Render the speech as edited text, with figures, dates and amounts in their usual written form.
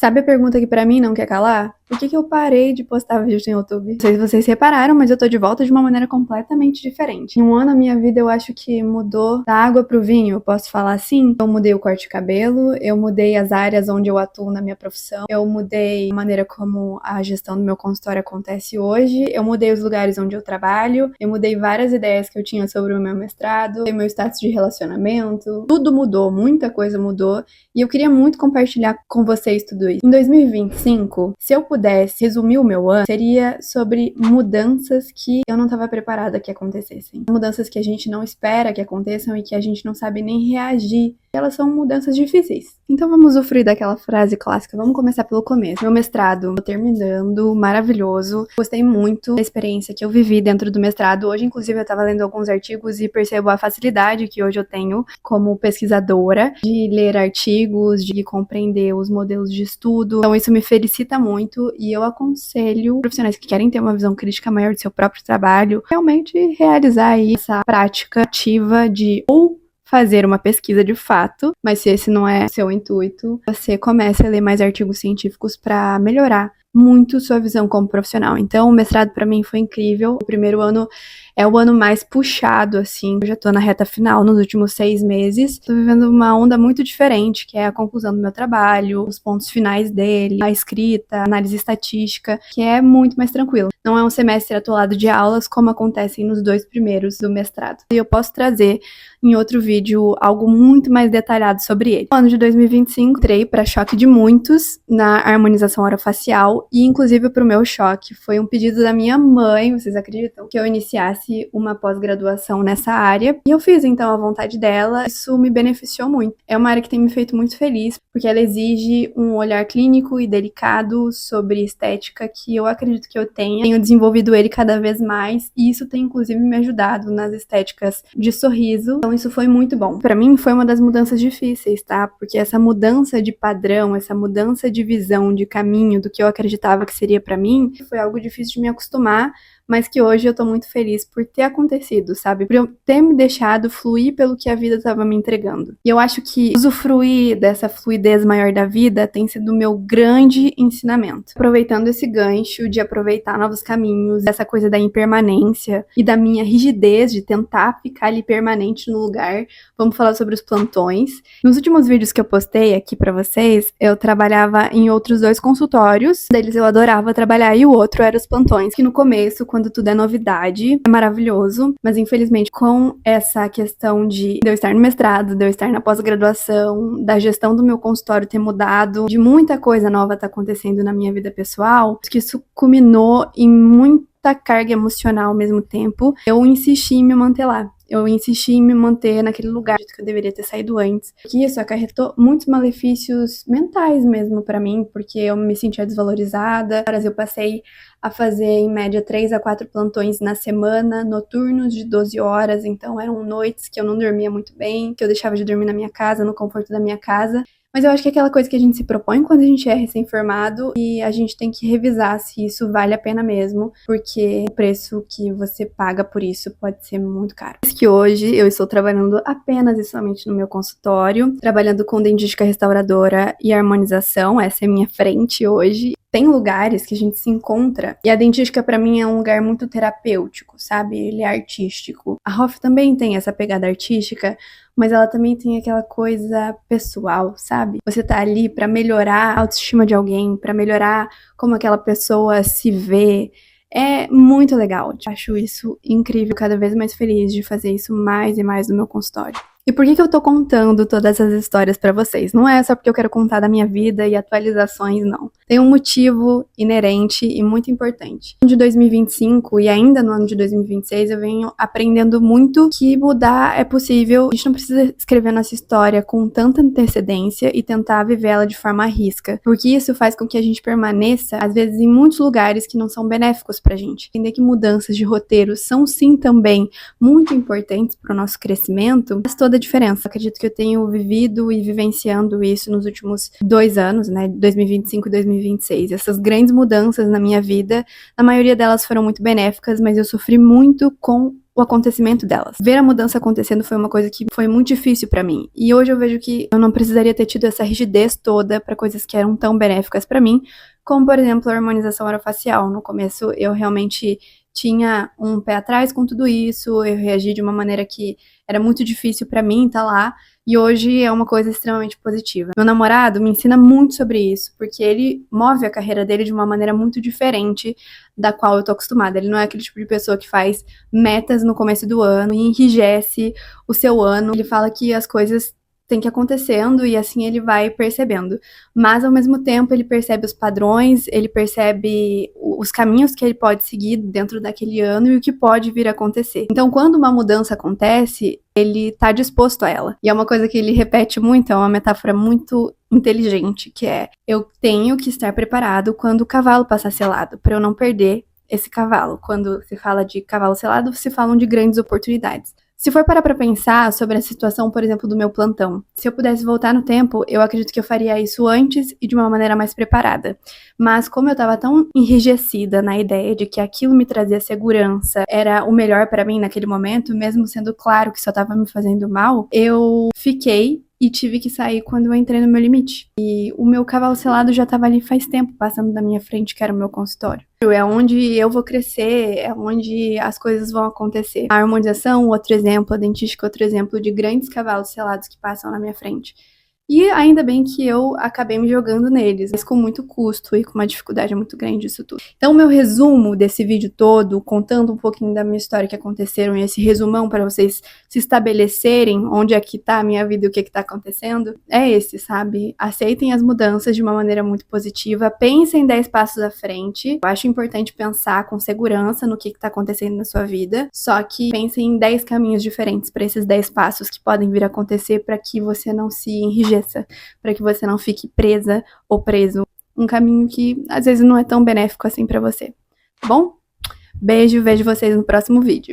Sabe a pergunta que pra mim não quer calar? Por que eu parei de postar vídeos no YouTube? Não sei se vocês repararam, mas eu tô de volta de uma maneira completamente diferente. Em um ano a minha vida eu acho que mudou da água pro vinho, eu posso falar assim. Eu mudei o corte de cabelo, eu mudei as áreas onde eu atuo na minha profissão, eu mudei a maneira como a gestão do meu consultório acontece hoje, eu mudei os lugares onde eu trabalho, eu mudei várias ideias que eu tinha sobre o meu mestrado, meu status de relacionamento, tudo mudou, muita coisa mudou, e eu queria muito compartilhar com vocês tudo isso. Em 2025, se eu pudesse resumir o meu ano, seria sobre mudanças que eu não estava preparada que acontecessem. Mudanças que a gente não espera que aconteçam e que a gente não sabe nem reagir. Elas são mudanças difíceis. Então vamos usufruir daquela frase clássica. Vamos começar pelo começo. Meu mestrado, tô terminando, maravilhoso. Gostei muito da experiência que eu vivi dentro do mestrado. Hoje, inclusive, eu tava lendo alguns artigos e percebo a facilidade que hoje eu tenho como pesquisadora de ler artigos, de compreender os modelos de estudo. Então isso me felicita muito e eu aconselho profissionais que querem ter uma visão crítica maior do seu próprio trabalho, realmente realizar aí essa prática ativa de ou fazer uma pesquisa de fato, mas se esse não é seu intuito, você comece a ler mais artigos científicos para melhorar muito sua visão como profissional. Então, o mestrado para mim foi incrível. O primeiro ano é o ano mais puxado, assim. Eu já tô na reta final, nos últimos 6 meses. Tô vivendo uma onda muito diferente, que é a conclusão do meu trabalho, os pontos finais dele, a escrita, a análise estatística, que é muito mais tranquilo. Não é um semestre atolado de aulas, como acontecem nos 2 primeiros do mestrado. E eu posso trazer em outro vídeo algo muito mais detalhado sobre ele. No ano de 2025, entrei para choque de muitos na harmonização orofacial e, inclusive, para o meu choque, foi um pedido da minha mãe, vocês acreditam, que eu iniciasse uma pós-graduação nessa área. E eu fiz, então, a vontade dela. Isso me beneficiou muito. É uma área que tem me feito muito feliz, porque ela exige um olhar clínico e delicado sobre estética que eu acredito que eu tenho desenvolvido ele cada vez mais, e isso tem, inclusive, me ajudado nas estéticas de sorriso. Então, isso foi muito bom. Pra mim, foi uma das mudanças difíceis, tá? Porque essa mudança de padrão, essa mudança de visão, de caminho do que eu acreditava que seria pra mim, foi algo difícil de me acostumar, mas que hoje eu tô muito feliz por ter acontecido, sabe? Por eu ter me deixado fluir pelo que a vida tava me entregando. E eu acho que usufruir dessa fluidez maior da vida tem sido o meu grande ensinamento. Aproveitando esse gancho de aproveitar novos caminhos, essa coisa da impermanência e da minha rigidez de tentar ficar ali permanente no lugar, vamos falar sobre os plantões. Nos últimos vídeos que eu postei aqui pra vocês, eu trabalhava em outros 2 consultórios, deles eu adorava trabalhar e o outro era os plantões, que no começo, quando tudo é novidade, é maravilhoso, mas infelizmente com essa questão de eu estar no mestrado, de eu estar na pós-graduação, da gestão do meu consultório ter mudado, de muita coisa nova tá acontecendo na minha vida pessoal, que isso culminou em muita carga emocional ao mesmo tempo, eu insisti em me manter lá. Eu insisti em me manter naquele lugar que eu deveria ter saído antes. Porque isso acarretou muitos malefícios mentais mesmo pra mim, porque eu me sentia desvalorizada. Eu passei a fazer, em média, 3 a 4 plantões na semana, noturnos de 12 horas. Então, eram noites que eu não dormia muito bem, que eu deixava de dormir na minha casa, no conforto da minha casa. Mas eu acho que é aquela coisa que a gente se propõe quando a gente é recém-formado e a gente tem que revisar se isso vale a pena mesmo, porque o preço que você paga por isso pode ser muito caro. Por isso que hoje eu estou trabalhando apenas e somente no meu consultório, trabalhando com dentística restauradora e harmonização, essa é a minha frente hoje. Tem lugares que a gente se encontra, e a dentística pra mim é um lugar muito terapêutico, sabe? Ele é artístico. A Hoff também tem essa pegada artística, mas ela também tem aquela coisa pessoal, sabe? Você tá ali pra melhorar a autoestima de alguém, pra melhorar como aquela pessoa se vê. É muito legal. Acho isso incrível, cada vez mais feliz de fazer isso mais e mais no meu consultório. E por que eu tô contando todas essas histórias pra vocês? Não é só porque eu quero contar da minha vida e atualizações, não. Tem um motivo inerente e muito importante. No ano de 2025 e ainda no ano de 2026, eu venho aprendendo muito que mudar é possível. A gente não precisa escrever nossa história com tanta antecedência e tentar viver ela de forma à risca, porque isso faz com que a gente permaneça, às vezes, em muitos lugares que não são benéficos pra gente. Entender que mudanças de roteiro são, sim, também muito importantes pro nosso crescimento, faz toda a diferença. Eu acredito que eu tenho vivido e vivenciando isso nos últimos 2 anos, né, 2025 e 2026. Essas grandes mudanças na minha vida, a maioria delas foram muito benéficas, mas eu sofri muito com o acontecimento delas. Ver a mudança acontecendo foi uma coisa que foi muito difícil pra mim. E hoje eu vejo que eu não precisaria ter tido essa rigidez toda pra coisas que eram tão benéficas pra mim, como, por exemplo, a harmonização orofacial. No começo, eu realmente tinha um pé atrás com tudo isso, eu reagi de uma maneira que era muito difícil pra mim estar lá, e hoje é uma coisa extremamente positiva. Meu namorado me ensina muito sobre isso, porque ele move a carreira dele de uma maneira muito diferente da qual eu tô acostumada. Ele não é aquele tipo de pessoa que faz metas no começo do ano e enrijece o seu ano. Ele fala que as coisas têm que ir acontecendo e assim ele vai percebendo. Mas ao mesmo tempo ele percebe os padrões, ele percebe os caminhos que ele pode seguir dentro daquele ano e o que pode vir a acontecer. Então, quando uma mudança acontece, ele tá disposto a ela. E é uma coisa que ele repete muito, é uma metáfora muito inteligente, que é: eu tenho que estar preparado quando o cavalo passar selado, para eu não perder esse cavalo. Quando se fala de cavalo selado, se falam de grandes oportunidades. Se for parar pra pensar sobre a situação, por exemplo, do meu plantão, se eu pudesse voltar no tempo, eu acredito que eu faria isso antes e de uma maneira mais preparada. Mas como eu tava tão enrijecida na ideia de que aquilo me trazia segurança, era o melhor pra mim naquele momento, mesmo sendo claro que só tava me fazendo mal, eu fiquei e tive que sair quando eu entrei no meu limite. E o meu cavalo selado já tava ali faz tempo, passando na minha frente, que era o meu consultório. É onde eu vou crescer, é onde as coisas vão acontecer. A harmonização, outro exemplo, a dentística, outro exemplo de grandes cavalos selados que passam na minha frente. E ainda bem que eu acabei me jogando neles, mas com muito custo e com uma dificuldade muito grande disso tudo. Então, o meu resumo desse vídeo todo, contando um pouquinho da minha história que aconteceram, e esse resumão para vocês se estabelecerem onde é que tá a minha vida e o que tá acontecendo, é esse, sabe? Aceitem as mudanças de uma maneira muito positiva, pensem 10 passos à frente. Eu acho importante pensar com segurança no que tá acontecendo na sua vida, só que pensem em 10 caminhos diferentes para esses 10 passos que podem vir a acontecer para que você não se enrijeça, para que você não fique presa ou preso. Um caminho que às vezes não é tão benéfico assim para você. Tá bom? Beijo, vejo vocês no próximo vídeo.